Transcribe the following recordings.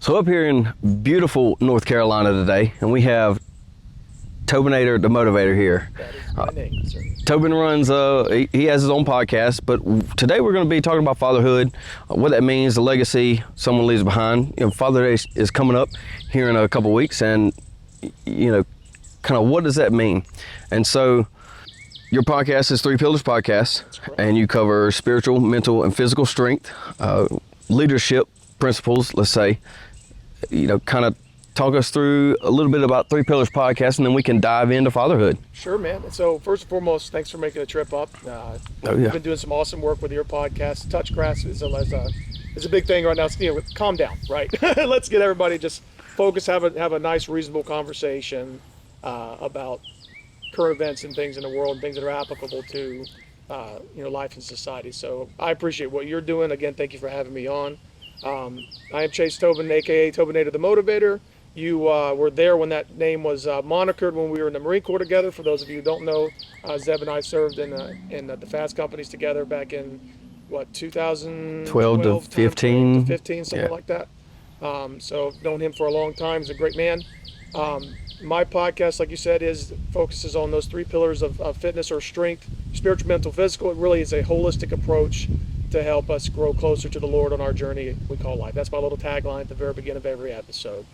So up here in beautiful North Carolina today, and we have Tobinator the Motivator here. That is my name, sir. Tobin runs, he has his own podcast, but today we're going to be talking about fatherhood, what that means, the legacy someone leaves behind. You know, Father Day is coming up here in a couple weeks, and you know, kind of what does that mean? And so your podcast is Three Pillars Podcast, and you cover spiritual, mental, and physical strength, leadership principles, let's say. You know, kind of talk us through a little bit about Three Pillars Podcast, and then we can dive into fatherhood. Sure, man. So first and foremost, thanks for making the trip up. You've been doing some awesome work with your podcast. Touch grass is a big thing right now. So, you know, calm down, right? Let's get everybody just focus, have a nice, reasonable conversation about current events and things in the world, and things that are applicable to life and society. So I appreciate what you're doing. Again, thank you for having me on. I am Chase Tobin, aka Tobinator the Motivator. You were there when that name was monikered when we were in the Marine Corps together. For those of you who don't know, Zeb and I served in the fast companies together back in 2012 to 15, something like that. So I've known him for a long time. He's a great man. My podcast, like you said, focuses on those three pillars of fitness or strength, spiritual, mental, physical. It really is a holistic approach to help us grow closer to the Lord on our journey we call life. That's my little tagline at the very beginning of every episode.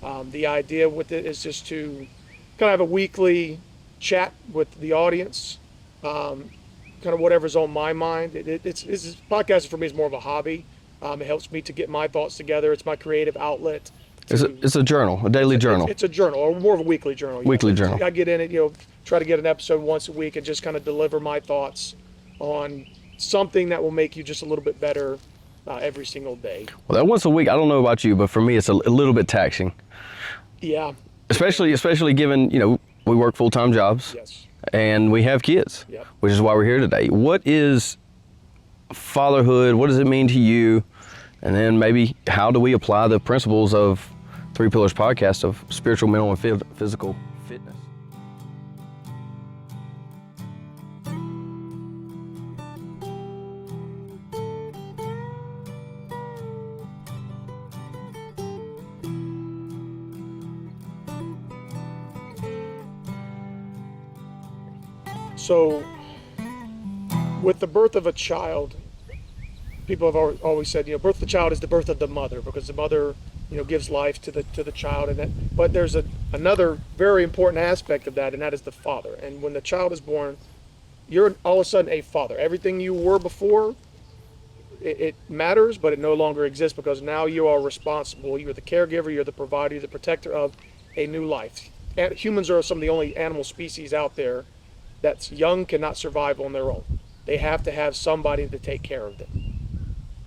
The idea with it is just to kind of have a weekly chat with the audience, kind of whatever's on my mind. Podcasting for me is more of a hobby. It helps me to get my thoughts together. It's my creative outlet. It's a journal, a daily journal. It's a journal, or more of a weekly journal. Weekly journal. I get in it, try to get an episode once a week and just kind of deliver my thoughts on something that will make you just a little bit better every single day. Well, that once a week, I don't know about you, but for me, it's a little bit taxing. Yeah. Especially given, we work full-time jobs. Yes. And we have kids, yep. Which is why we're here today. What is fatherhood? What does it mean to you? And then maybe how do we apply the principles of Three Pillars Podcast of spiritual, mental, and physical fitness? So, with the birth of a child, people have always said, birth of the child is the birth of the mother, because the mother, gives life to the child. But there's another very important aspect of that, and that is the father. And when the child is born, you're all of a sudden a father. Everything you were before, it matters, but it no longer exists, because now you are responsible. You're the caregiver, you're the provider, you're the protector of a new life. And humans are some of the only animal species out there that's young, cannot survive on their own. They have to have somebody to take care of them.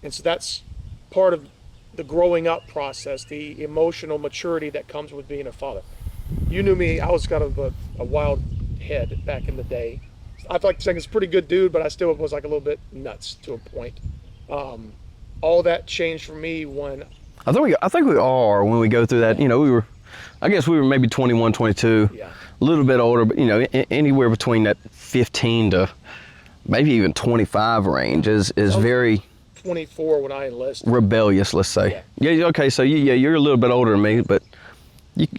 And so that's part of the growing up process, the emotional maturity that comes with being a father. You knew me, I was kind of a wild head back in the day. I like to say I was a pretty good dude, but I still was like a little bit nuts to a point. All that changed for me when... I think we all are when we go through that. I guess we were maybe 21, 22. Yeah. A little bit older, but anywhere between that 15 to maybe even 25 range is very 24 when I enlisted. Rebellious, let's say. Yeah. Okay. So you're a little bit older than me, but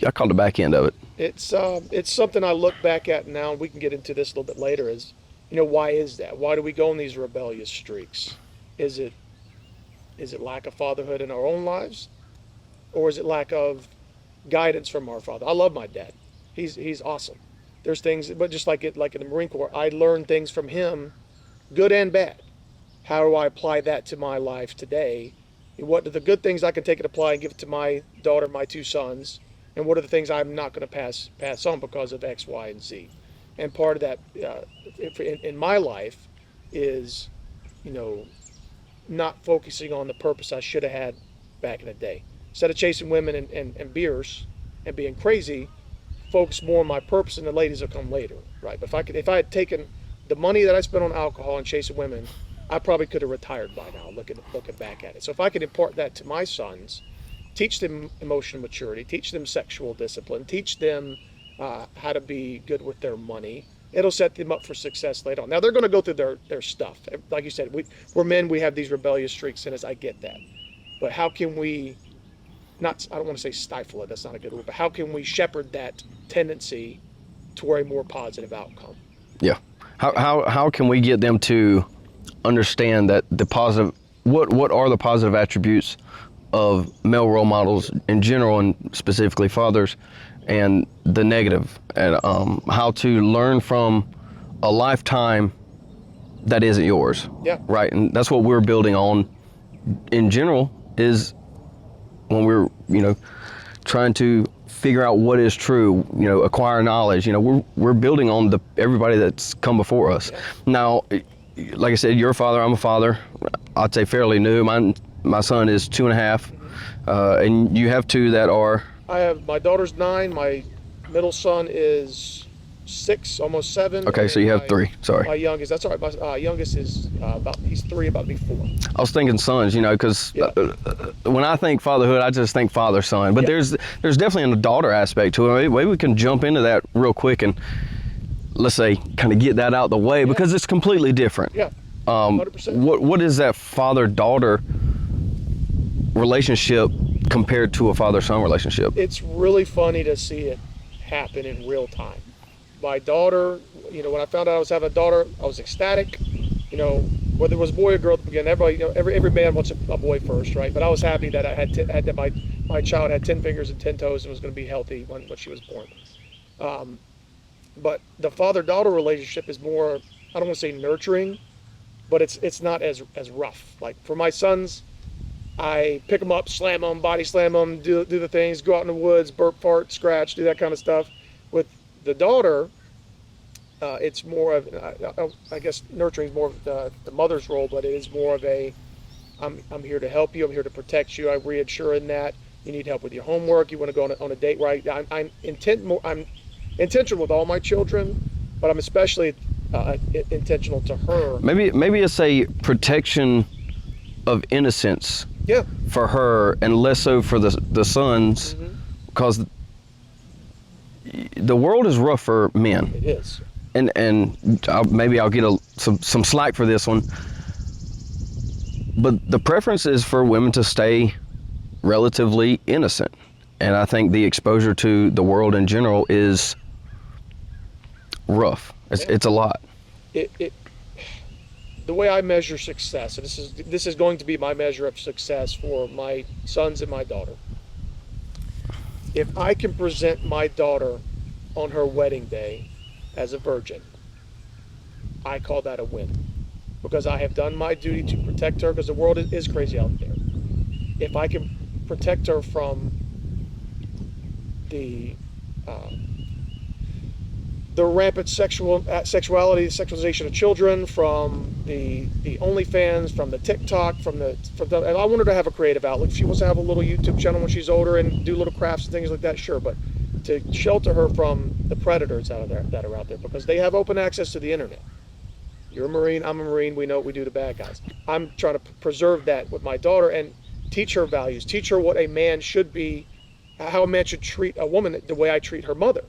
I caught the back end of it. It's something I look back at now. We can get into this a little bit later. Is why is that? Why do we go on these rebellious streaks? Is it lack of fatherhood in our own lives, or is it lack of guidance from our father? I love my dad. He's awesome. There's things, but just like in the Marine Corps, I learned things from him, good and bad. How do I apply that to my life today? What are the good things I can take and apply and give it to my daughter, my two sons? And what are the things I'm not going to pass on because of X, Y, and Z? And part of that in my life is, not focusing on the purpose I should have had back in the day. Instead of chasing women and beers and being crazy, focus more on my purpose, and the ladies will come later, right? But if I had taken the money that I spent on alcohol and chasing women, I probably could have retired by now, looking back at it. So if I could impart that to my sons, teach them emotional maturity, teach them sexual discipline, teach them how to be good with their money, it'll set them up for success later on. Now, they're going to go through their stuff. Like you said, we're men, we have these rebellious streaks in us. I get that. But how can we I don't want to say stifle it, that's not a good word, but how can we shepherd that tendency toward a more positive outcome? Yeah. How can we get them to understand that the positive, what are the positive attributes of male role models in general and specifically fathers, and the negative, and how to learn from a lifetime that isn't yours. Yeah. Right. And that's what we're building on in general, is when we're, trying to figure out what is true, acquire knowledge, we're building on everybody that's come before us. Yeah. Now, like I said, you're a father, I'm a father. I'd say fairly new. My son is 2.5, and you have two that are. I have, my daughter's 9, my middle son is 6, almost 7. Okay, so you have 3. Sorry. My youngest, that's all right. My youngest is he's 3, about to be 4. I was thinking sons, because when I think fatherhood, I just think father son. But there's definitely a daughter aspect to it. Maybe we can jump into that real quick and, let's say, kind of get that out the way, because it's completely different. Yeah. 100%. What is that father-daughter relationship compared to a father-son relationship? It's really funny to see it happen in real time. My daughter, when I found out I was having a daughter, I was ecstatic. Whether it was a boy or girl at the beginning, everybody, every man wants a boy first, right? But I was happy that I had that my child had 10 fingers and 10 toes and was going to be healthy when she was born. But the father-daughter relationship is more, I don't want to say nurturing, but it's not as rough. Like for my sons, I pick them up, slam them, body slam them, do the things, go out in the woods, burp, fart, scratch, do that kind of stuff. With the daughter, it's more of, I guess nurturing is more of the mother's role, but it is more of I'm here to help you, I'm here to protect you, I reassure in that. You need help with your homework, you want to go on a date, right? I'm intentional with all my children, but I'm especially intentional to her. Maybe it's a protection of innocence. Yeah. For her, and less so for the sons, because the world is rough for men. It is. And maybe I'll get some slack for this one, but the preference is for women to stay relatively innocent, and I think the exposure to the world in general is rough. It's a lot. The way I measure success, and this is going to be my measure of success for my sons and my daughter. If I can present my daughter on her wedding day as a virgin, I call that a win, because I have done my duty to protect her, because the world is crazy out there. If I can protect her from the rampant sexuality, sexualization of children, from the OnlyFans, from the TikTok, and I want her to have a creative outlet. If she wants to have a little YouTube channel when she's older and do little crafts and things like that, sure. But to shelter her from the predators that are out there, because they have open access to the internet. You're a Marine, I'm a Marine, we know what we do to bad guys. I'm trying to preserve that with my daughter and teach her values, teach her what a man should be, how a man should treat a woman the way I treat her mother.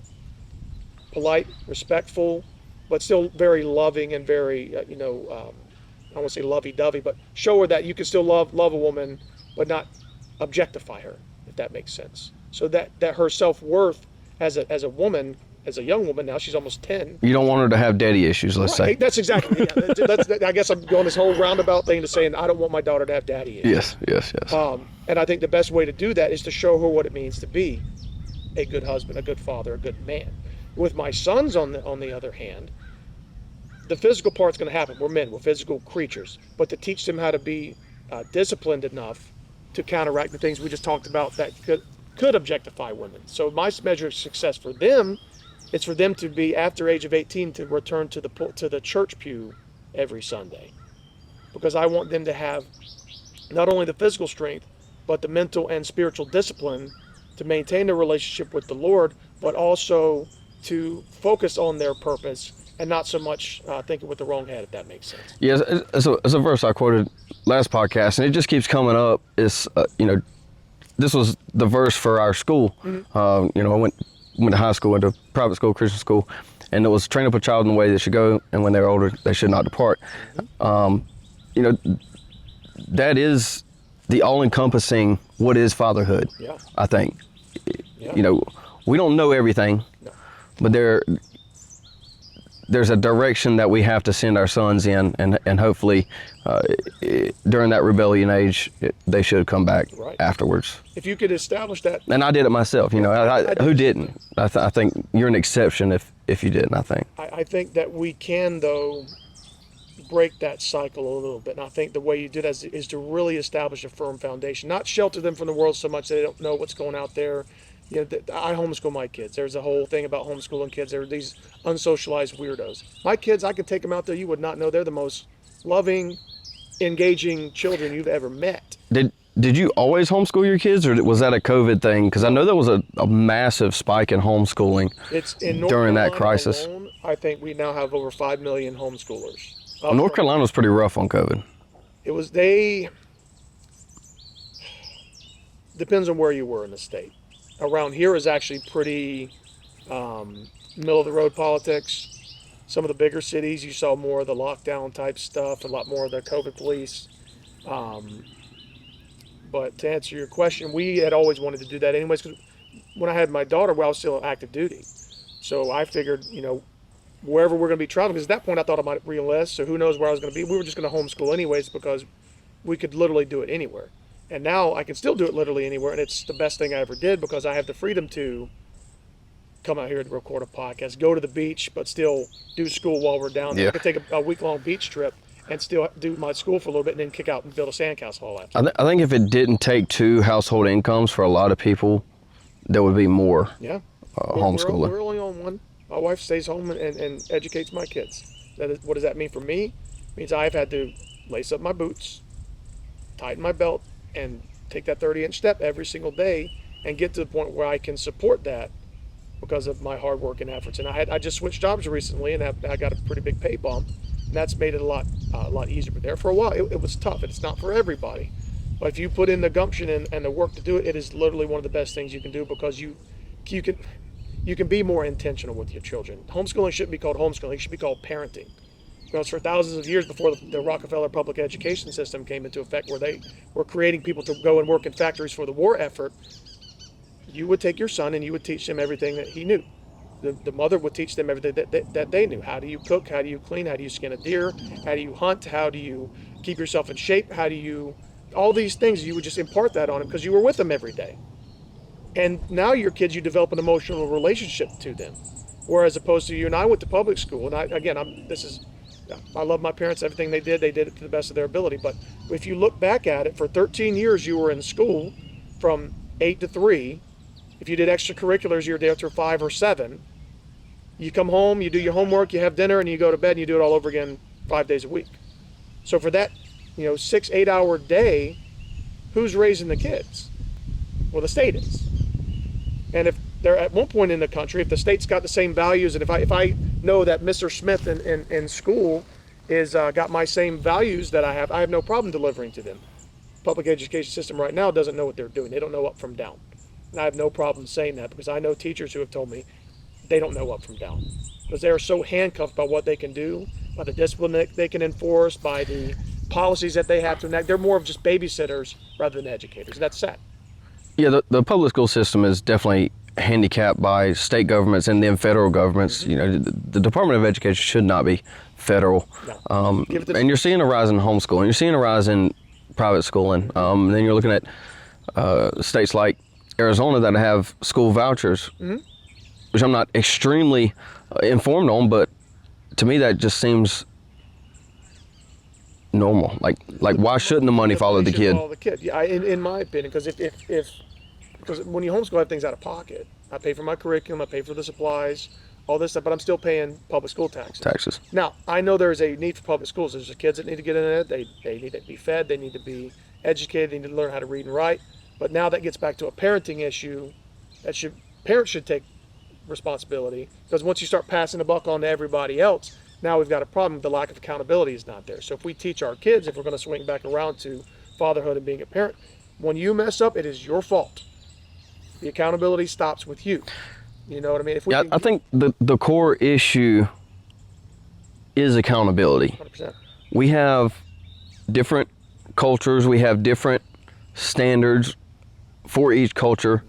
Polite, respectful, but still very loving and very, I don't want to say lovey-dovey, but show her that you can still love a woman, but not objectify her, if that makes sense. So that her self-worth as a woman, as a young woman, now she's almost 10. You don't want her to have daddy issues, let's say. That's exactly, yeah. I guess I'm going this whole roundabout thing to saying I don't want my daughter to have daddy issues. Yes. And I think the best way to do that is to show her what it means to be a good husband, a good father, a good man. With my sons, on the other hand, the physical part's going to happen. We're men, we're physical creatures. But to teach them how to be disciplined enough to counteract the things we just talked about that could objectify women. So my measure of success for them is for them to be, after age of 18, to return to the church pew every Sunday, because I want them to have not only the physical strength, but the mental and spiritual discipline to maintain their relationship with the Lord, but also to focus on their purpose and not so much thinking with the wrong head, if that makes sense. Yes, it's a verse I quoted last podcast, and it just keeps coming up. It's this was the verse for our school. Mm-hmm. I went to high school, went to private school, Christian school, and it was train up a child in the way they should go, and when they're older, they should not depart. Mm-hmm. That is the all-encompassing what is fatherhood. Yeah. I think, Yeah. you know, we don't know everything, No. but there's a direction that we have to send our sons in, and hopefully during that rebellion age, they should come back Right. afterwards. If you could establish that. And I did it myself, you know. Who didn't? I think you're an exception if you didn't. I think. I think that we can, though, break that cycle a little bit. And I think the way you do that is to really establish a firm foundation, not shelter them from the world so much that they don't know what's going out there. You know, I homeschool my kids. There's a whole thing about homeschooling kids. They're these unsocialized weirdos. My kids, I could take them out there. You would not know they're the most loving, engaging children you've ever met. Did you always homeschool your kids, or was that a COVID thing? Because I know there was a massive spike in homeschooling during that crisis. Alone, I think we now have over 5 million homeschoolers. North Carolina was pretty rough on COVID. Depends on where you were in the state. Around here is actually pretty middle of the road politics. Some of the bigger cities, you saw more of the lockdown type stuff, a lot more of the COVID police. But to answer your question, we had always wanted to do that anyways, because when I had my daughter, I was still on active duty. So I figured, you know, wherever we're going to be traveling, because at that point I thought I might re-enlist, so who knows where I was going to be. We were just going to homeschool anyways because we could literally do it anywhere. And now I can still do it literally anywhere, and it's the best thing I ever did because I have the freedom to come out here and record a podcast, go to the beach, but still do school while we're down there. Yeah. I could take a week-long beach trip and still do my school for a little bit and then kick out and build a sandcastle all after. I think if it didn't take two household incomes for a lot of people, there would be more homeschooling. We're only on one. My wife stays home and educates my kids. What does that mean for me? It means I've had to lace up my boots, tighten my belt, and take that 30-inch step every single day and get to the point where I can support that because of my hard work and efforts. And I just switched jobs recently, and I got a pretty big pay bump, and that's made it a lot easier. But there for a while, it was tough. It's not for everybody. But if you put in the gumption and the work to do it, it is literally one of the best things you can do because you can be more intentional with your children. Homeschooling shouldn't be called homeschooling. It should be called parenting. Because for thousands of years before the Rockefeller public education system came into effect, where they were creating people to go and work in factories for the war effort, you would take your son and you would teach him everything that he knew. The mother would teach them everything that they knew. How do you cook? How do you clean? How do you skin a deer? How do you hunt? How do you keep yourself in shape? How do you... All these things, you would just impart that on them because you were with them every day. And now your kids, you develop an emotional relationship to them. Whereas opposed to you and I went to public school, and I love my parents, everything they did it to the best of their ability. But if you look back at it, for 13 years you were in school from 8 to 3. If you did extracurriculars, you were there till 5 or 7. You come home, you do your homework, you have dinner, and you go to bed, and you do it all over again 5 days a week. So for that, 6-8 hour day, who's raising the kids? Well, the state is. And if they're at one point in the country, if the state's got the same values, and if I know that Mr. Smith in school is got my same values that I have no problem delivering to them. Public education system right now doesn't know what they're doing. They don't know up from down. And I have no problem saying that because I know teachers who have told me they don't know up from down. Because they are so handcuffed by what they can do, by the discipline that they can enforce, by the policies that they have to enact. They're more of just babysitters rather than educators. That's sad. Yeah, the public school system is definitely handicapped by state governments and then federal governments. Mm-hmm. The Department of Education should not be federal. No. And you're seeing a rise in homeschooling. You're seeing a rise in private schooling. Then you're looking at states like Arizona that have school vouchers, mm-hmm. which I'm not extremely informed on, but to me that just seems normal. Like why shouldn't the money follow the kid? Follow the kid. Yeah, in my opinion, because when you homeschool, I have things out of pocket. I pay for my curriculum, I pay for the supplies, all this stuff, but I'm still paying public school taxes. Now, I know there's a need for public schools. There's the kids that need to get in it. They need to be fed. They need to be educated. They need to learn how to read and write. But now that gets back to a parenting issue parents should take responsibility, because once you start passing the buck on to everybody else, now we've got a problem. The lack of accountability is not there. So if we teach our kids, if we're going to swing back around to fatherhood and being a parent, when you mess up, it is your fault. The accountability stops with you. You know what I mean? I think the core issue is accountability. 100%. We have different cultures. We have different standards for each culture,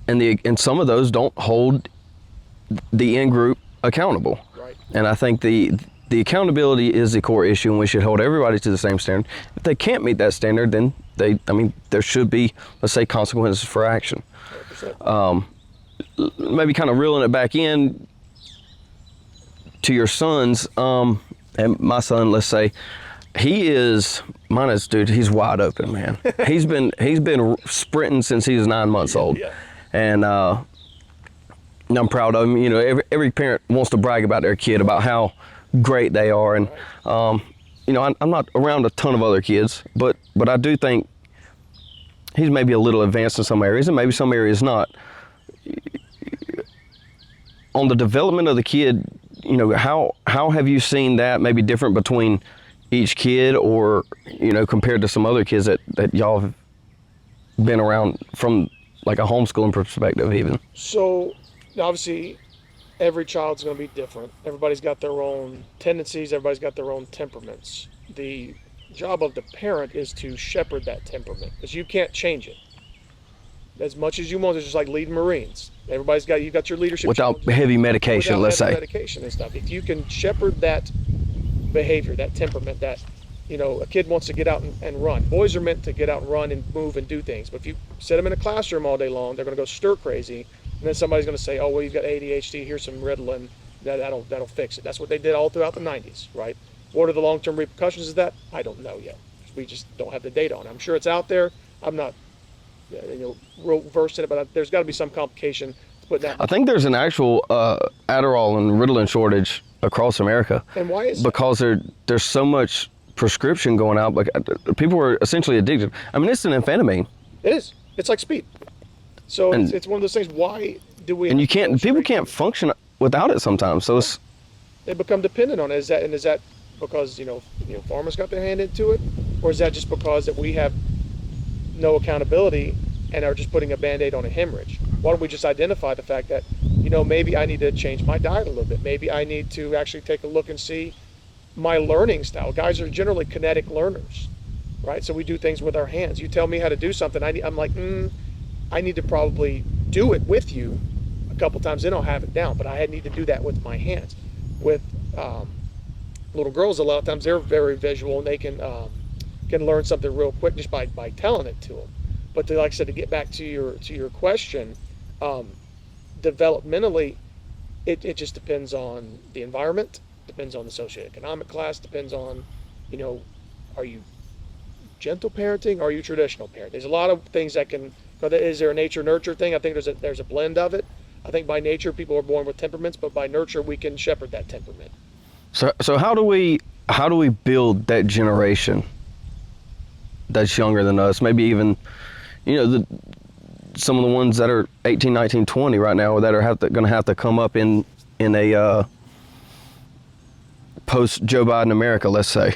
and some of those don't hold the in-group accountable. Right. And I think the accountability is the core issue, and we should hold everybody to the same standard. If they can't meet that standard, then there should be, let's say, consequences for action. 100%. Maybe kind of reeling it back in to your sons, and my son, let's say, he's wide open, man. he's been sprinting since he was 9 months old. Yeah. And I'm proud of him. You know, every parent wants to brag about their kid, about how great they are. And you know, I'm not around a ton of other kids, but I do think he's maybe a little advanced in some areas, and maybe some areas not. On the development of the kid, you know, how have you seen that maybe different between each kid, or, you know, compared to some other kids that y'all have been around from like a homeschooling perspective even? So obviously every child's going to be different. Everybody's got their own tendencies. Everybody's got their own temperaments. The job of the parent is to shepherd that temperament, because you can't change it as much as you want. It's just like leading Marines. You've got your leadership without challenges, heavy medication, without let's heavy say. medication and stuff. If you can shepherd that behavior, that temperament, that, you know, a kid wants to get out and run. Boys are meant to get out and run and move and do things. But if you set them in a classroom all day long, they're going to go stir crazy. And then somebody's going to say, oh, well, you've got ADHD, here's some Ritalin, that'll fix it. That's what they did all throughout the 90s, right? What are the long-term repercussions of that? I don't know yet. We just don't have the data on it. I'm sure it's out there. I'm not real versed in it, but there's got to be some complication to put that. I think there's an actual Adderall and Ritalin shortage across America. And why is because there's so much prescription going out, but people are essentially addicted. I mean, it's an amphetamine. It is. It's like speed. So it's one of those things. Why do we? And people can't function without it sometimes. So they become dependent on it. Is that because farmers got their hand into it, or is that just because that we have no accountability and are just putting a Band-Aid on a hemorrhage? Why don't we just identify the fact that, maybe I need to change my diet a little bit. Maybe I need to actually take a look and see my learning style. Guys are generally kinetic learners, right? So we do things with our hands. You tell me how to do something, I'm like, I need to probably do it with you a couple times, then I'll have it down. But I need to do that with my hands. With little girls, a lot of times they're very visual, and they can learn something real quick just by telling it to them. But like I said, to get back to your question, developmentally, it just depends on the environment, depends on the socioeconomic class, depends on, are you gentle parenting, or are you traditional parenting? There's a lot of things that can. Is there a nature-nurture thing? I think there's a blend of it. I think by nature people are born with temperaments, but by nurture we can shepherd that temperament. So how do we build that generation that's younger than us? Maybe even, some of the ones that are 18, 19, 20 right now, that are going to have to come up in a post Joe Biden America, let's say.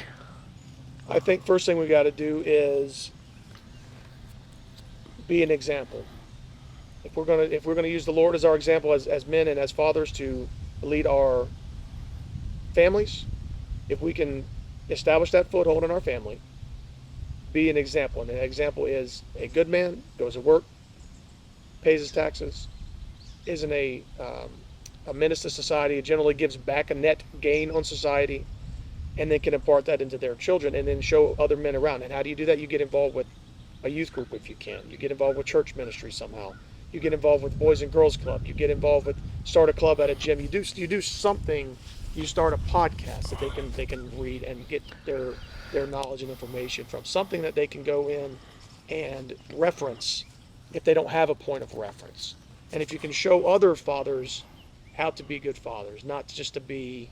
I think first thing we got to do is be an example. If we're gonna use the Lord as our example as men and as fathers to lead our families, if we can establish that foothold in our family, be an example. And an example is a good man, goes to work, pays his taxes, isn't a menace to society, generally gives back a net gain on society, and then can impart that into their children, and then show other men around. And how do you do that? You get involved with a youth group if you can. You get involved with church ministry somehow. You get involved with Boys and Girls Club. You get involved with, start a club at a gym. You do something. You start a podcast that they can read and get their knowledge and information from, something that they can go in and reference if they don't have a point of reference. And if you can show other fathers how to be good fathers, not just to be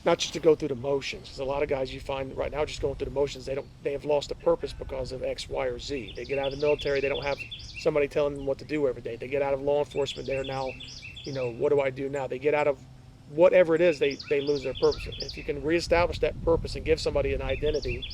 not just to go through the motions. Because a lot of guys you find right now just going through the motions, they have lost a purpose because of X, Y, or Z. They get out of the military, they don't have somebody telling them what to do every day. They get out of law enforcement, they're now, what do I do now? They get out of whatever it is, they lose their purpose. If you can reestablish that purpose and give somebody an identity,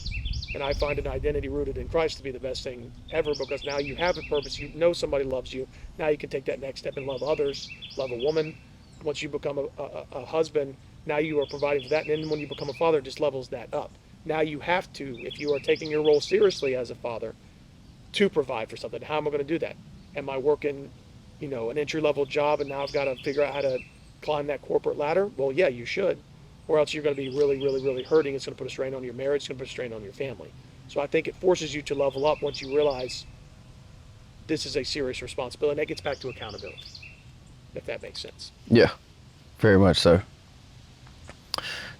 and I find an identity rooted in Christ to be the best thing ever, because now you have a purpose, somebody loves you. Now you can take that next step and love others, love a woman. Once you become a husband, now you are providing for that, and then when you become a father, it just levels that up. Now you have to, if you are taking your role seriously as a father, to provide for something. How am I going to do that? Am I working, an entry-level job and now I've got to figure out how to climb that corporate ladder? Well, yeah, you should. Or else you're going to be really, really, really hurting. It's going to put a strain on your marriage. It's going to put a strain on your family. So I think it forces you to level up once you realize this is a serious responsibility. And that gets back to accountability, if that makes sense. Yeah, very much so.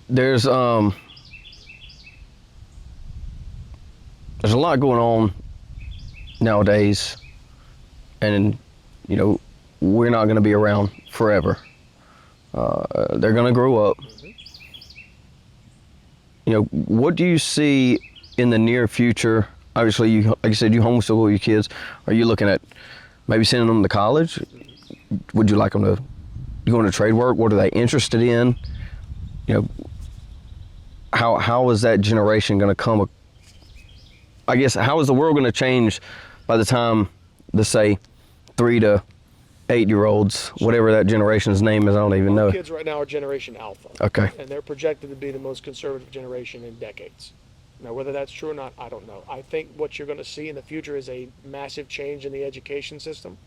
There's a lot going on nowadays, and we're not going to be around forever. They're going to grow up. What do you see in the near future? Obviously, like you said, you homeschool your kids. Are you looking at maybe sending them to college? Would you like them to go into trade work? What are they interested in? How is that generation going to come? I guess, how is the world going to change by the time, let's say, 3 to 8-year-olds, whatever that generation's name is, I don't even know. Kids right now are Generation Alpha. Okay. And they're projected to be the most conservative generation in decades. Now, whether that's true or not, I don't know. I think what you're going to see in the future is a massive change in the education system.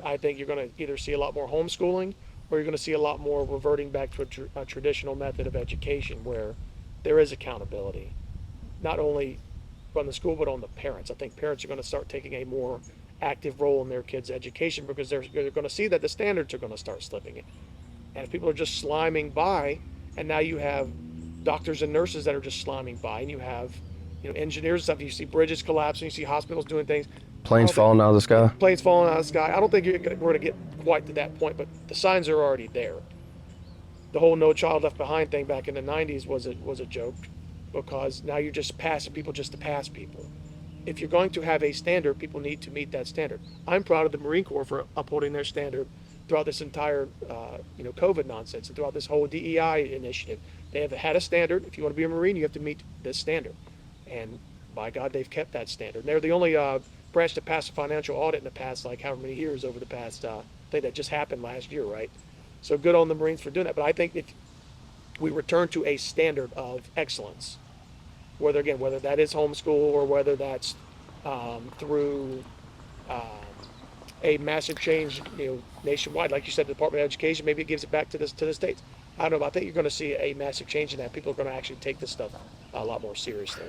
I think you're going to either see a lot more homeschooling or you're going to see a lot more reverting back to a traditional method of education where there is accountability, not only from the school but on the parents. I think parents are going to start taking a more active role in their kids' education because they're going to see that the standards are going to start slipping in. And if people are just sliming by, and now you have doctors and nurses that are just sliming by, and you have engineers and stuff. You see bridges collapsing, you see hospitals doing things. Planes falling out of the sky. Planes falling out of the sky. I don't think we're going to get quite to that point, but the signs are already there. The whole No Child Left Behind thing back in the 90s was a joke because now you're just passing people just to pass people. If you're going to have a standard, people need to meet that standard. I'm proud of the Marine Corps for upholding their standard throughout this entire COVID nonsense and throughout this whole DEI initiative. They have had a standard. If you want to be a Marine, you have to meet this standard. And by God, they've kept that standard. And they're the only branch to pass a financial audit in the past, like however many years over the past, I think that just happened last year, right? So good on the Marines for doing that. But I think if we return to a standard of excellence, whether that is homeschool or whether that's through a massive change, nationwide, like you said, the Department of Education, maybe it gives it back to the states. I don't know, but I think you're going to see a massive change in that. People are going to actually take this stuff a lot more seriously.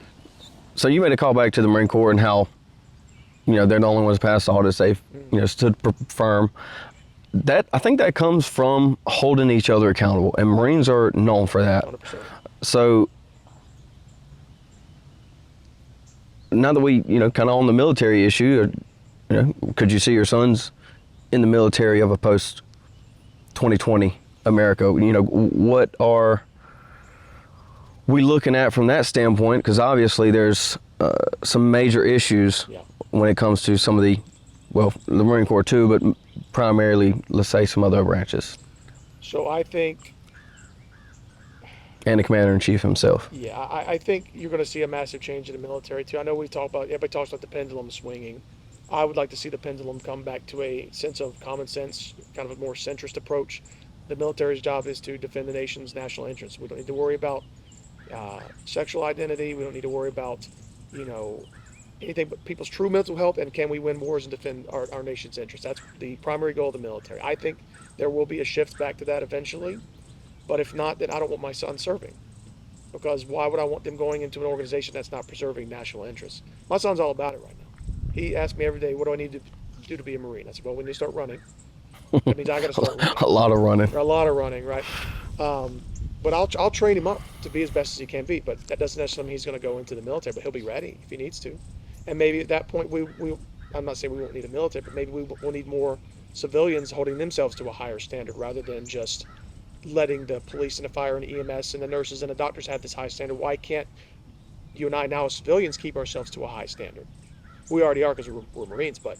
So you made a call back to the Marine Corps and how, they're the only ones past audits. They've, stood firm. That I think that comes from holding each other accountable, and Marines are known for that. 100%. So now that we, kind of on the military issue, could you see your sons in the military of a post 2020 America? What are we looking at from that standpoint? Because obviously there's some major issues when it comes to some of the Marine Corps too, but primarily, let's say, some other branches. So I think, and the Commander-in-Chief himself. Yeah, I think you're going to see a massive change in the military too. I know everybody talks about the pendulum swinging. I would like to see the pendulum come back to a sense of common sense, kind of a more centrist approach. The military's job is to defend the nation's national interests. We don't need to worry about sexual identity. We don't need to worry about, anything but people's true mental health and can we win wars and defend our nation's interests. That's the primary goal of the military. I think there will be a shift back to that eventually. But if not, then I don't want my son serving. Because why would I want them going into an organization that's not preserving national interests? My son's all about it right now. He asks me every day, what do I need to do to be a Marine? I said, well, when you start running, that means I got to start running. A lot of running. A lot of running, right? But I'll train him up to be as best as he can be. But that doesn't necessarily mean he's going to go into the military, but he'll be ready if he needs to. And maybe at that point, I'm not saying we won't need a military, but maybe we'll need more civilians holding themselves to a higher standard rather than just letting the police and the fire and the EMS and the nurses and the doctors have this high standard. Why can't you and I now as civilians keep ourselves to a high standard? We already are because we're Marines, but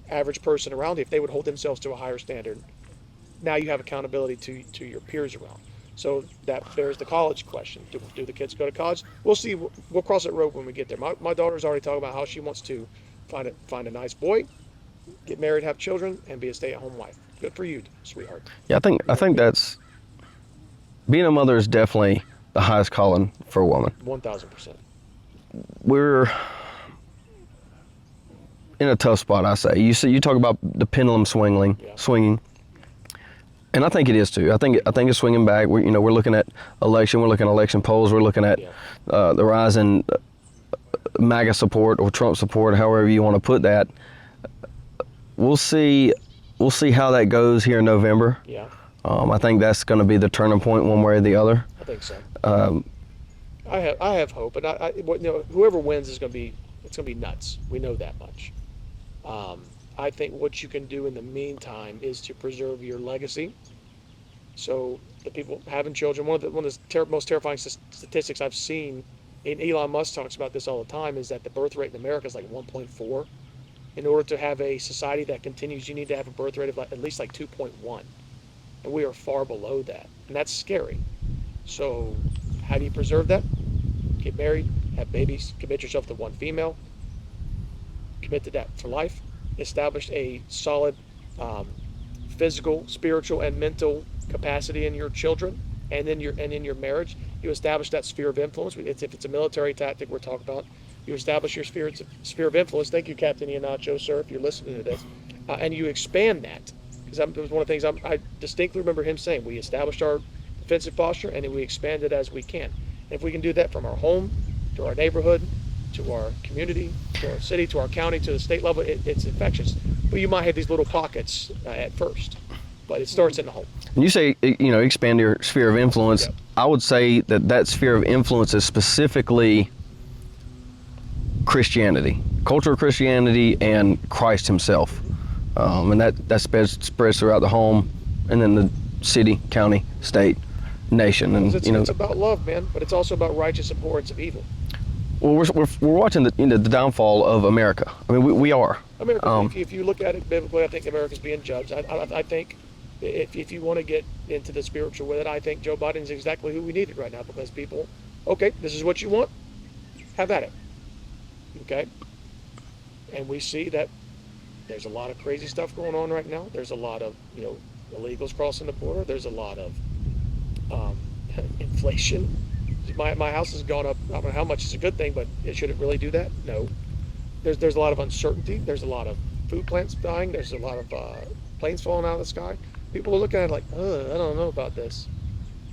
average person around you, if they would hold themselves to a higher standard, now you have accountability to your peers around. So that there's the college question. Do the kids go to college? We'll see. We'll cross that road when we get there. My daughter's already talking about how she wants to find a nice boy, get married, have children, and be a stay-at-home wife. Good for you, sweetheart. Yeah, I think that's being a mother is definitely the highest calling for a woman. 1,000%. We're in a tough spot, I say. You talk about the pendulum swinging, and I think it is too. I think it's swinging back. We're looking at election. We're looking at election polls. We're looking at the rise in MAGA support or Trump support, however you want to put that. We'll see how that goes here in November. Yeah. I think that's going to be the turning point, one way or the other. I think so. I have hope, and whoever wins it's going to be nuts. We know that much. I think what you can do in the meantime is to preserve your legacy. So the people having children, one of the most terrifying statistics I've seen, and Elon Musk talks about this all the time, is that the birth rate in America is like 1.4. In order to have a society that continues, you need to have a birth rate of at least like 2.1. And we are far below that. And that's scary. So how do you preserve that? Get married, have babies, commit yourself to one female, commit to that for life, establish a solid physical, spiritual, and mental capacity in your children, and in your marriage. You establish that sphere of influence. If it's a military tactic we're talking about, you establish your sphere of influence. Thank you, Captain Iannaccio, sir, if you're listening to this. And you expand that. Because that was one of the things I distinctly remember him saying. We established our defensive posture, and then we expand it as we can. And if we can do that from our home, to our neighborhood, to our community, to our city, to our county, to the state level, it's infectious. But you might have these little pockets at first. But it starts in the home. When you say, expand your sphere of influence, Yep. I would say that sphere of influence is specifically Christianity, culture of Christianity, and Christ himself. And that spreads throughout the home, and then the city, county, state, nation. And it's about love, man, but it's also about righteous abhorrence of evil. Well, we're watching the downfall of America. I mean, we are. America, if you look at it biblically, I think America's being judged. I think if you want to get into the spiritual with it, I think Joe Biden is exactly who we needed right now, because people, okay, this is what you want, have at it. Okay? And we see that there's a lot of crazy stuff going on right now. There's a lot of, illegals crossing the border. There's a lot of inflation. My house has gone up. I don't know how much is a good thing, but should it really do that? No. There's a lot of uncertainty. There's a lot of food plants dying. There's a lot of planes falling out of the sky. People are looking at it like, I don't know about this.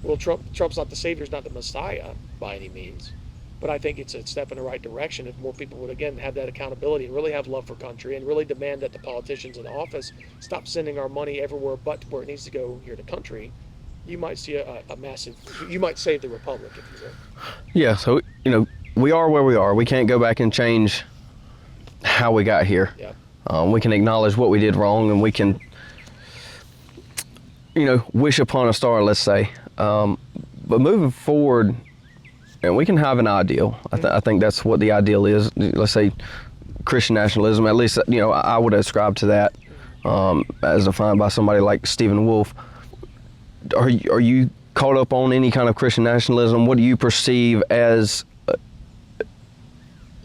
Well, Trump's not the savior, he's not the Messiah by any means. But I think it's a step in the right direction if more people would, again, have that accountability and really have love for country and really demand that the politicians in office stop sending our money everywhere but where it needs to go here to country. You might see a massive, you might save the republic, if you will. Yeah, so, we are where we are. We can't go back and change how we got here. Yeah. We can acknowledge what we did wrong, and we can, wish upon a star, let's say. But moving forward, and we can have an ideal. I think that's what the ideal is. Let's say Christian nationalism. At least, I would ascribe to that, as defined by somebody like Stephen Wolfe. Are you caught up on any kind of Christian nationalism? What do you perceive as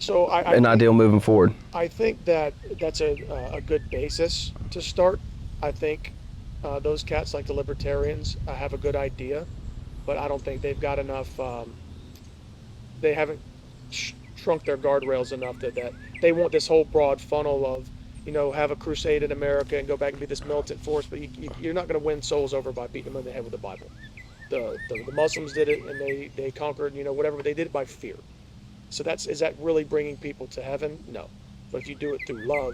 an ideal moving forward? I think that's a good basis to start. I think those cats, like the libertarians, have a good idea, but I don't think they've got enough. They haven't shrunk their guardrails enough that they want this whole broad funnel of, have a crusade in America and go back and be this militant force, but you're not going to win souls over by beating them in the head with the Bible. The Muslims did it, and they conquered, whatever, but they did it by fear. So is that really bringing people to heaven? No. But if you do it through love,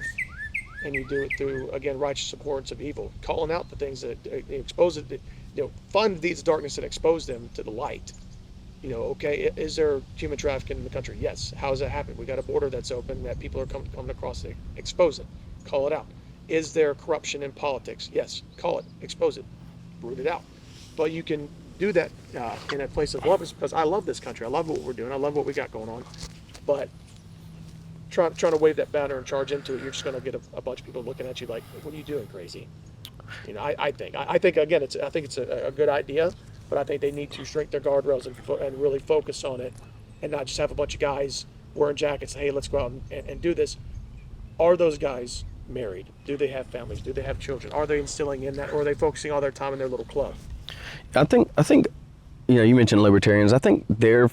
and you do it through, again, righteous abhorrence of evil, calling out the things that expose it, fund these darkness and expose them to the light. Okay, is there human trafficking in the country? Yes. How does that happen? We got a border that's open that people are coming across it. Expose it. Call it out. Is there corruption in politics? Yes. Call it. Expose it. Root it out. But you can do that in a place of love, because I love this country. I love what we're doing. I love what we got going on. But trying to wave that banner and charge into it, you're just going to get a bunch of people looking at you like, what are you doing, crazy? I think again, it's a good idea. But I think they need to shrink their guardrails and really focus on it, and not just have a bunch of guys wearing jackets. Hey, let's go out and do this. Are those guys married? Do they have families? Do they have children? Are they instilling in that, or are they focusing all their time in their little club? I think you mentioned libertarians. I think they're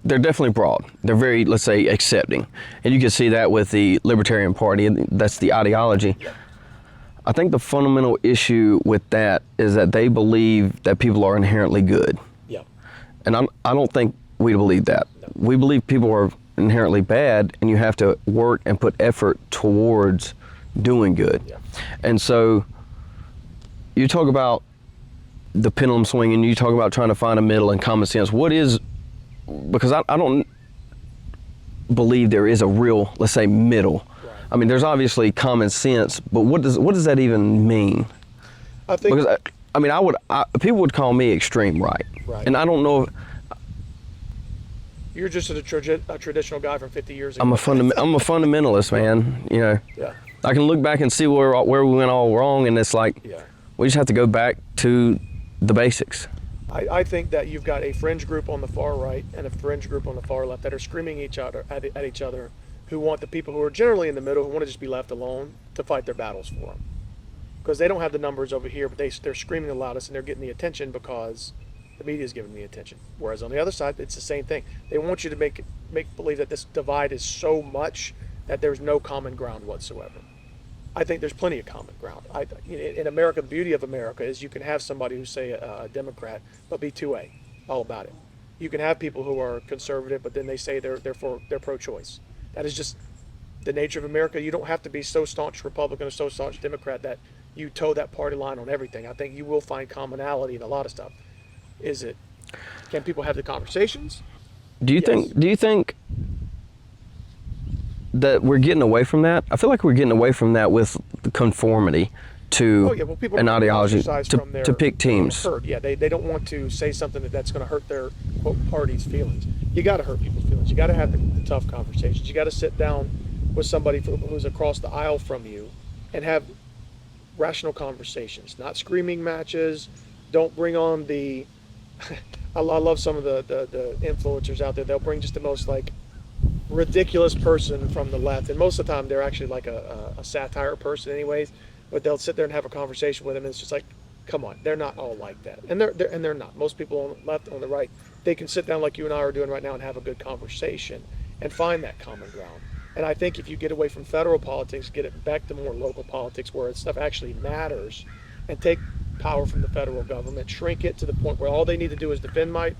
definitely broad. They're very, let's say, accepting. And you can see that with the Libertarian Party. That's the ideology. I think the fundamental issue with that is that they believe that people are inherently good. Yeah. And I don't think we believe that. No. We believe people are inherently bad, and you have to work and put effort towards doing good. Yeah. And so you talk about the pendulum swing, and you talk about trying to find a middle and common sense. Because I don't believe there is a real, let's say, middle. Right. I mean, there's obviously common sense, but what does that even mean? I think because people would call me extreme right, and I don't know. You're just a traditional guy from 50 years ago. I'm a fundamentalist, man. Yeah. I can look back and see where we went all wrong, and it's like we just have to go back to the basics. I think that you've got a fringe group on the far right and a fringe group on the far left that are screaming at each other, who want the people who are generally in the middle, who want to just be left alone, to fight their battles for them. Because they don't have the numbers over here, but they're screaming the loudest, and they're getting the attention because the media is giving the attention. Whereas on the other side, it's the same thing. They want you to make believe that this divide is so much that there's no common ground whatsoever. I think there's plenty of common ground. In America, the beauty of America is you can have somebody who's, say, a Democrat, but be 2A, all about it. You can have people who are conservative, but then they say they're pro-choice. That is just the nature of America. You don't have to be so staunch Republican or so staunch Democrat that you toe that party line on everything. I think you will find commonality in a lot of stuff. Can people have the conversations? Do you think that we're getting away from that? I feel like we're getting away from that with the conformity to an ideology to pick teams. Yeah, they don't want to say something that's going to hurt their quote party's feelings. You got to hurt people's feelings. You got to have the tough conversations. You got to sit down with somebody who's across the aisle from you and have rational conversations, not screaming matches. Don't bring on the I love some of the influencers out there. They'll bring just the most ridiculous person from the left, and most of the time they're actually like a satire person anyways, but they'll sit there and have a conversation with them, and it's just like, come on, they're not all like that. And they're not. Most people on the left, on the right, they can sit down like you and I are doing right now and have a good conversation and find that common ground. And I think if you get away from federal politics, get it back to more local politics where stuff actually matters, and take power from the federal government, shrink it to the point where all they need to do is defend my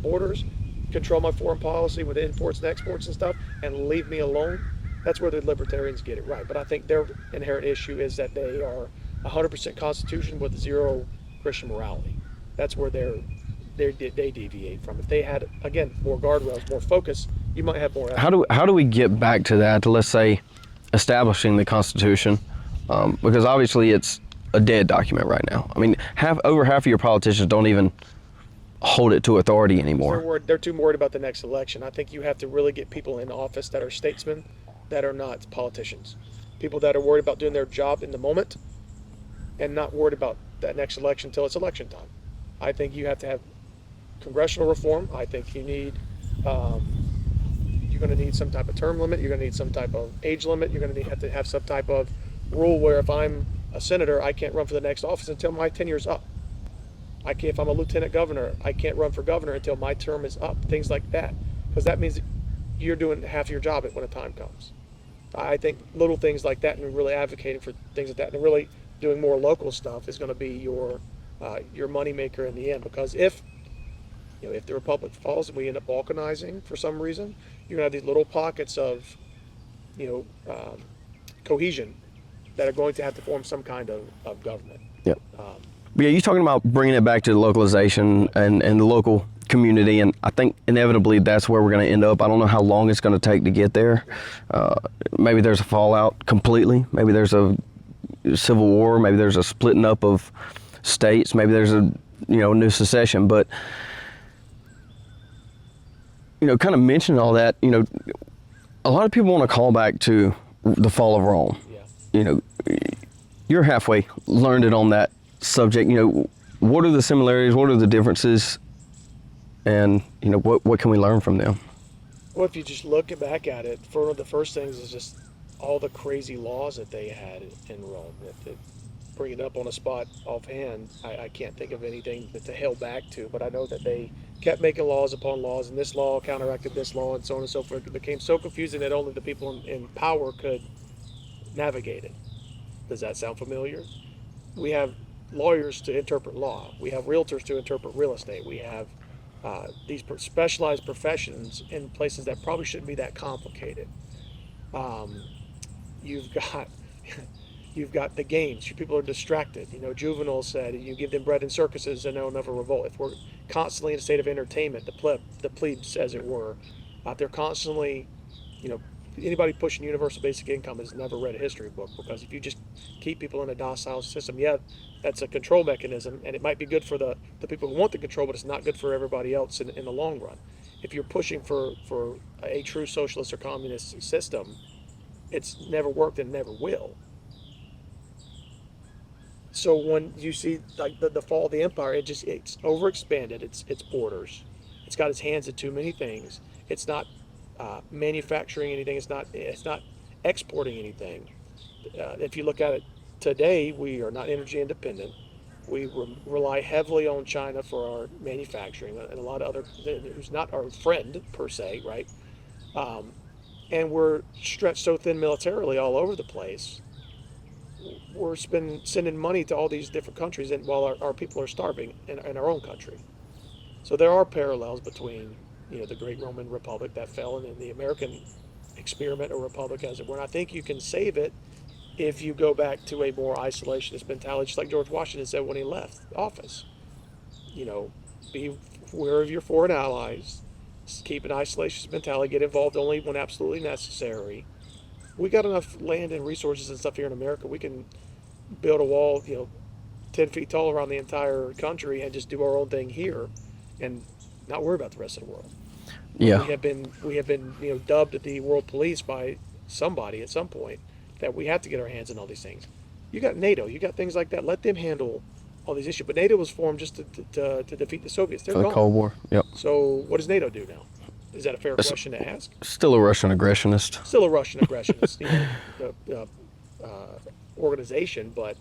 borders, control my foreign policy with imports and exports and stuff, and leave me alone. That's where the libertarians get it right. But I think their inherent issue is that they are 100% Constitution with zero Christian morality. That's where they deviate from. If they had, again, more guardrails, more focus, you might have more. How do we get back to that? To, let's say, establishing the Constitution, because obviously it's a dead document right now. I mean, over half of your politicians don't even hold it to authority anymore. They're too worried about the next election. I think you have to really get people in office that are statesmen, that are not politicians. People that are worried about doing their job in the moment and not worried about that next election until it's election time. I think you have to have congressional reform. I think you need, you're going to need some type of term limit. You're going to need some type of age limit. You're going to have to have some type of rule where if I'm a senator, I can't run for the next office until my tenure's up. If I'm a lieutenant governor, I can't run for governor until my term is up. Things like that, because that means you're doing half your job when the time comes. I think little things like that, and really advocating for things like that, and really doing more local stuff is going to be your money maker in the end. Because if the republic falls and we end up balkanizing for some reason, you're going to have these little pockets of cohesion that are going to have to form some kind of government. Yep. Yeah, you're talking about bringing it back to the localization and the local community, and I think inevitably that's where we're going to end up. I don't know how long it's going to take to get there. Maybe there's a fallout completely. Maybe there's a civil war. Maybe there's a splitting up of states. Maybe there's a new secession. But kind of mentioning all that, a lot of people want to call back to the fall of Rome. Yeah. You're halfway learned it on that subject. What are the similarities? What are the differences? And what can we learn from them? Well, if you just look back at it, one of the first things is just all the crazy laws that they had in Rome. bring it up on a spot offhand. I can't think of anything to held back to, but I know that they kept making laws upon laws, and this law counteracted this law, and so on and so forth. It became so confusing that only the people in power could navigate it. Does that sound familiar? We have lawyers to interpret law. We have realtors to interpret real estate. We have these specialized professions in places that probably shouldn't be that complicated. Um, you've got you've got the games. People are distracted. Juvenal said, you give them bread and circuses and they'll never revolt. If we're constantly in a state of entertainment, the plebes, as it were, they're constantly, you know, anybody pushing universal basic income has never read a history book, because if you just keep people in a docile system, yeah, that's a control mechanism, and it might be good for the people who want the control, but it's not good for everybody else in the long run. If you're pushing for a true socialist or communist system, it's never worked and never will. So when you see like the fall of the empire, it's overexpanded. Its borders. It's got its hands in too many things. It's not manufacturing anything. It's not exporting anything. If you look at it today, we are not energy independent. We rely heavily on China for our manufacturing, and a lot of other who's not our friend per se, right? Um, and we're stretched so thin militarily all over the place. We're sending money to all these different countries, and while our people are starving in our own country. So there are parallels between the great Roman Republic that fell, and the American experiment or republic, as it were. And I think you can save it if you go back to a more isolationist mentality, just like George Washington said when he left office. Be aware of your foreign allies, keep an isolationist mentality, get involved only when absolutely necessary. We got enough land and resources and stuff here in America. We can build a wall, 10 feet tall around the entire country and just do our own thing here and not worry about the rest of the world. Yeah. We have been dubbed the world police by somebody at some point, that we have to get our hands in all these things. You got NATO, you got things like that. Let them handle all these issues. But NATO was formed just to defeat the Soviets. They're For the gone. Cold War. Yep. So what does NATO do now? Is that a fair question to ask? Still a Russian aggressionist. Still a Russian aggressionist organization, but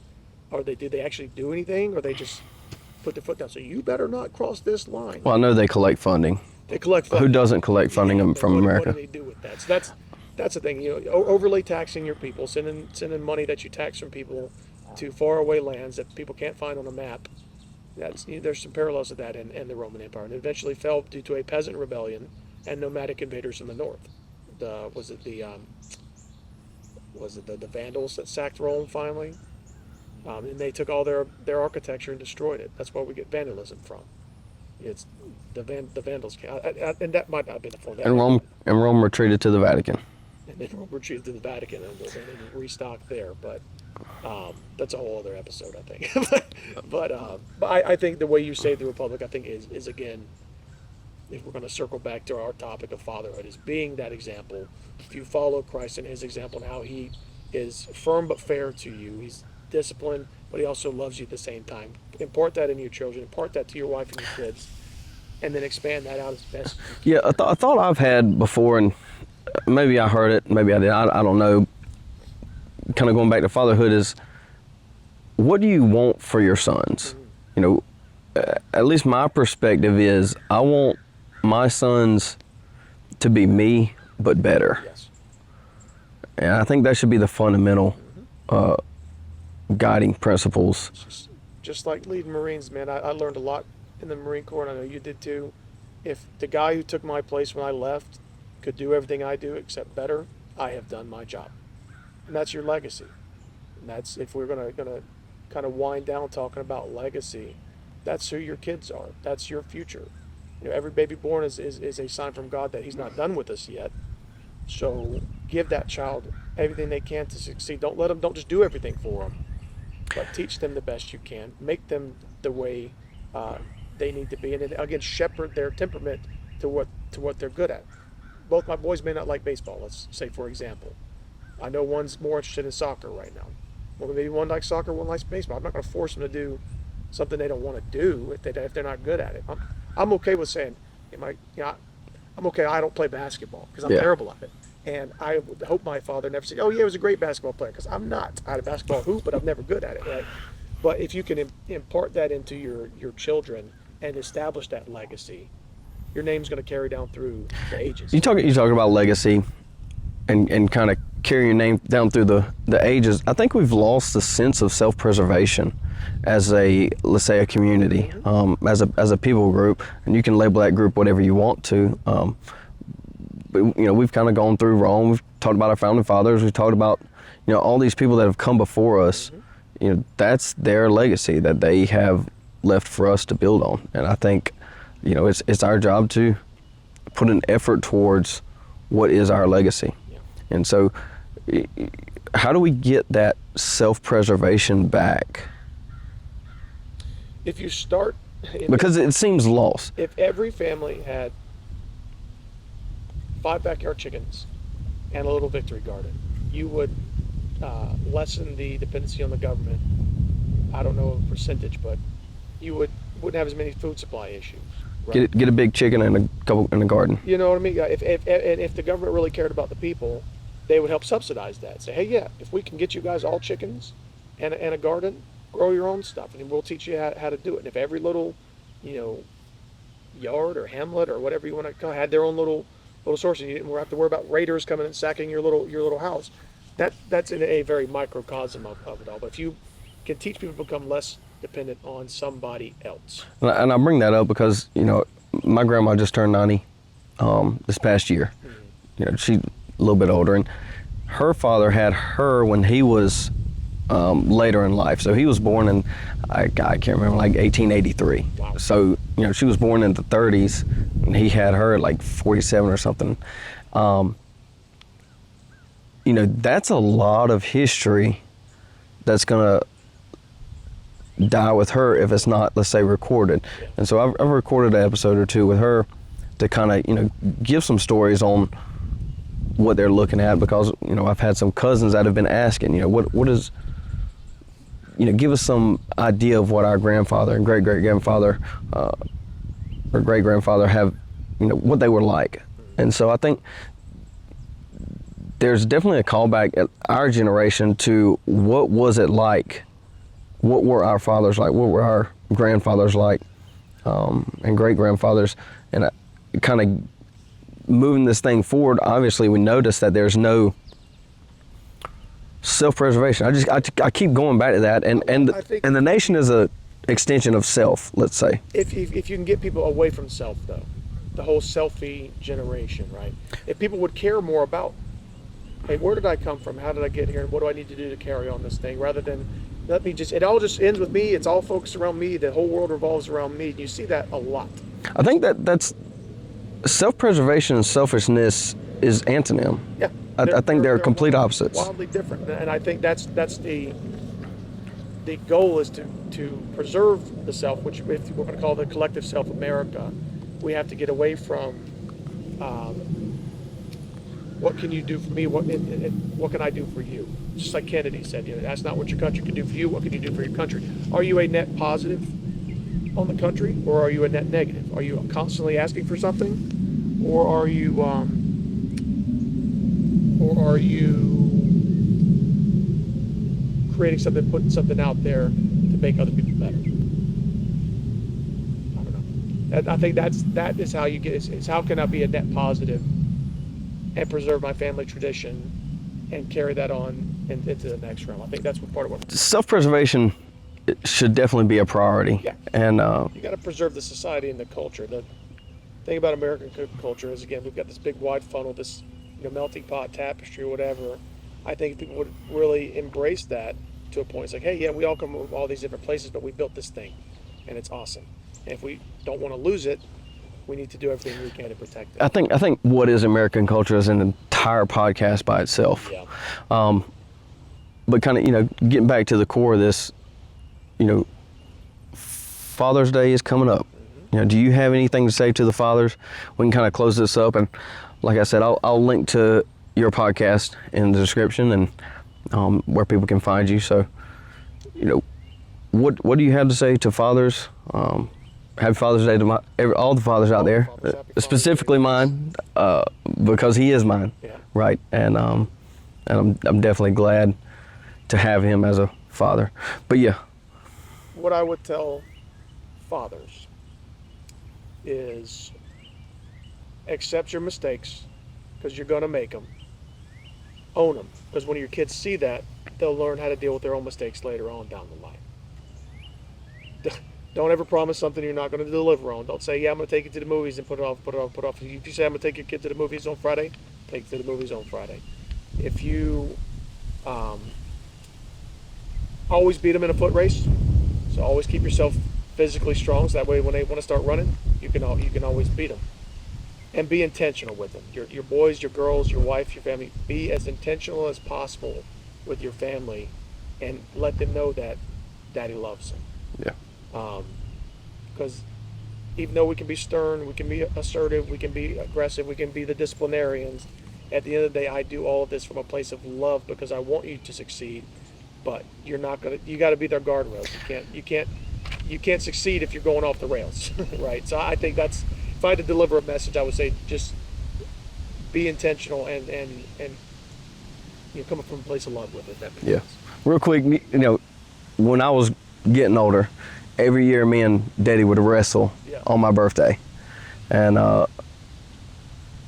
do they actually do anything, or they just put their foot down? So you better not cross this line. Well, I know they collect funding. They collect funding. Who doesn't collect funding from America? What do they do with that? So that's the thing. Overly taxing your people, sending money that you tax from people to faraway lands that people can't find on a map. There's some parallels to that in the Roman Empire, and it eventually fell due to a peasant rebellion and nomadic invaders from the north. Was it the Vandals that sacked Rome finally? And they took all their architecture and destroyed it. That's where we get vandalism from. It's the Vandals, and that might not have been the form. And Rome retreated to the Vatican. And then Rome retreated to the Vatican and restocked there. But that's a whole other episode, I think. but I think the way you save the Republic, I think, is again, if we're going to circle back to our topic of fatherhood, is being that example. If you follow Christ and his example and how he is firm but fair to you, he's disciplined, but he also loves you at the same time. Impart that in your children, impart that to your wife and your kids, and then expand that out as best. Yeah, a thought I've had before, and maybe I heard it, maybe I did, I don't know, kind of going back to fatherhood, is what do you want for your sons? Mm-hmm. At least my perspective is I want my sons to be me, but better. Yes. And I think that should be the fundamental guiding principles. Just like leading Marines, man, I learned a lot in the Marine Corps, and I know you did too. If the guy who took my place when I left could do everything I do except better, I have done my job. And that's your legacy. And that's, if we're gonna kind of wind down talking about legacy, that's who your kids are. That's your future. Every baby born is a sign from God that he's not done with us yet. So give that child everything they can to succeed. Don't just do everything for them, but teach them the best you can. Make them the way they need to be, and then, again, shepherd their temperament to what they're good at. Both my boys may not like baseball, let's say, for example. I know one's more interested in soccer right now. Well, maybe one likes soccer, one likes baseball. I'm not going to force them to do something they don't want to do if they're not good at it. I'm okay with saying, I'm okay. I don't play basketball because I'm terrible at it. And I would hope my father never said, "Oh yeah, he was a great basketball player," because I'm not. I had a basketball hoop, but I'm never good at it, right? But if you can impart that into your children and establish that legacy, your name's going to carry down through the ages. You talk about legacy and kind of carry your name down through the ages. I think we've lost the sense of self-preservation as let's say a community, as a people group, and you can label that group whatever you want to. But we've kind of gone through Rome. We've talked about our founding fathers. We've talked about all these people that have come before us. That's their legacy that they have left for us to build on. And I think it's our job to put an effort towards what is our legacy. Yeah. And so how do we get that self-preservation back? If you start... Because it seems lost. If every family had 5 backyard chickens and a little victory garden, you would lessen the dependency on the government. I don't know a percentage, but you wouldn't have as many food supply issues. Right? Get a big chicken and a couple in the garden. You know what I mean? If the government really cared about the people, they would help subsidize that. Say, hey, yeah, if we can get you guys all chickens and a garden, grow your own stuff, and we'll teach you how to do it. And if every little, yard or hamlet or whatever you want to call it had their own little source, and you didn't have to worry about raiders coming and sacking your little house. That's in a very microcosm of it all. But if you can teach people to become less dependent on somebody else. And I bring that up because, my grandma just turned 90 this past year. Mm-hmm. She's a little bit older, and her father had her when he was later in life. So he was born in, I can't remember, like 1883. Wow. So, she was born in the 30s, and he had her at like 47 or something. That's a lot of history that's going to die with her if it's not, let's say, recorded. Yeah. And so I've recorded an episode or two with her to kind of, give some stories on what they're looking at, because, I've had some cousins that have been asking, what is, give us some idea of what our grandfather and great-great-grandfather or great-grandfather have, what they were like. And so I think there's definitely a callback at our generation to what was it like. What were our fathers like? What were our grandfathers like, and great-grandfathers? And kind of moving this thing forward, obviously we notice that there's no self-preservation. I keep going back to that, and the nation is a extension of self, let's say. If you can get people away from self, though, the whole selfie generation, right? If people would care more about, hey, where did I come from? How did I get here? And what do I need to do to carry on this thing? Rather than it all just ends with me. It's all focused around me. The whole world revolves around me. And you see that a lot. I think that's self-preservation and selfishness is antonym. Yeah. I think they're complete opposites. Wildly different. And I think that's the goal is to preserve the self, which if we're going to call the collective self America, we have to get away from what can you do for me? What can I do for you? Just like Kennedy said, that's not what your country can do for you. What can you do for your country? Are you a net positive on the country, or are you a net negative? Are you constantly asking for something, or are you creating something, putting something out there to make other people better? I don't know. I think that is how you get. It's how can I be a net positive and preserve my family tradition and carry that on into the next realm. I think that's what part of what self-preservation should definitely be a priority. Yeah. And you got to preserve the society and the culture. The thing about American culture is, again, we've got this big wide funnel, this melting pot tapestry or whatever. I think if people would really embrace that to a point. It's like, hey, yeah, we all come from all these different places, but we built this thing, and it's awesome. And if we don't want to lose it, we need to do everything we can to protect it. I think what is American culture is an entire podcast by itself. Yeah. But kind of, getting back to the core of this, Father's Day is coming up. Mm-hmm. Do you have anything to say to the fathers? We can kind of close this up, and like I said, I'll link to your podcast in the description and where people can find you. So, what do you have to say to fathers? happy Father's Day to all the fathers out there, fathers, happy Father's specifically Day. mine, because he is mine, Yeah. right? And I'm definitely glad to have him as a father. But yeah, What I would tell fathers is accept your mistakes because you're going to make them. Own them, because when your kids see that, they'll learn how to deal with their own mistakes later on down the line. Don't ever promise something you're not going to deliver on. Don't say, yeah, I'm going to take you to the movies and put it off. If you say, I'm going to take your kid to the movies on Friday, take it to the movies on Friday. If you always beat them in a foot race, so always keep yourself physically strong, so that way when they want to start running, you can always beat them. And be intentional with them. Your boys, your girls, your wife, your family. Be as intentional as possible with your family, and let them know that Daddy loves them. yeah, Because even though we can be stern, we can be assertive, we can be aggressive, we can be the disciplinarians, at the end of the day, I do all of this from a place of love because I want you to succeed. But you're not gonna. You got to be their guardrails. You can't succeed if you're going off the rails, right? So I think that's. If I had to deliver a message, I would say just be intentional and coming from a place of love with it. That makes yeah. sense. Real quick, when I was getting older, every year me and Daddy would wrestle Yeah. on my birthday, and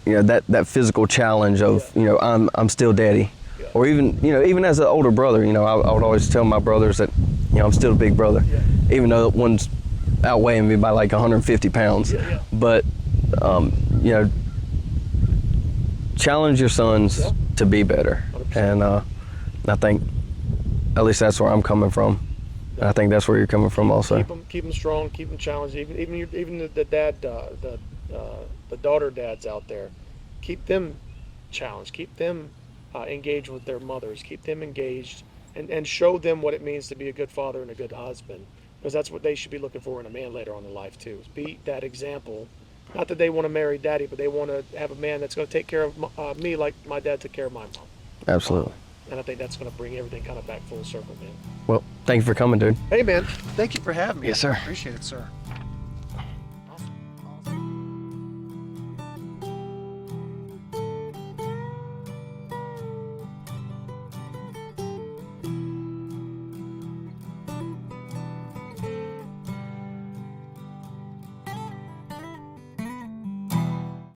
that physical challenge of Yeah. I'm still Daddy, Yeah. or even as an older brother, I would always tell my brothers that I'm still a big brother, Yeah. even though one's outweighing me by like 150 pounds. Yeah. But challenge your sons Yeah. to be better, 100%. and I think at least that's where I'm coming from. And I think that's where you're coming from also. Keep them strong, keep them challenged. Even the dad, the daughter dads out there, keep them challenged. Keep them engaged with their mothers. Keep them engaged, and show them what it means to be a good father and a good husband, because that's what they should be looking for in a man later on in life too. Is be that example. Not that they want to marry Daddy, but they want to have a man that's going to take care of me like my dad took care of my mom. Absolutely. And I think that's going to bring everything kind of back full circle, man. Well, thank you for coming, dude. Hey, man. Thank you for having me. Yes, sir. Appreciate it, sir.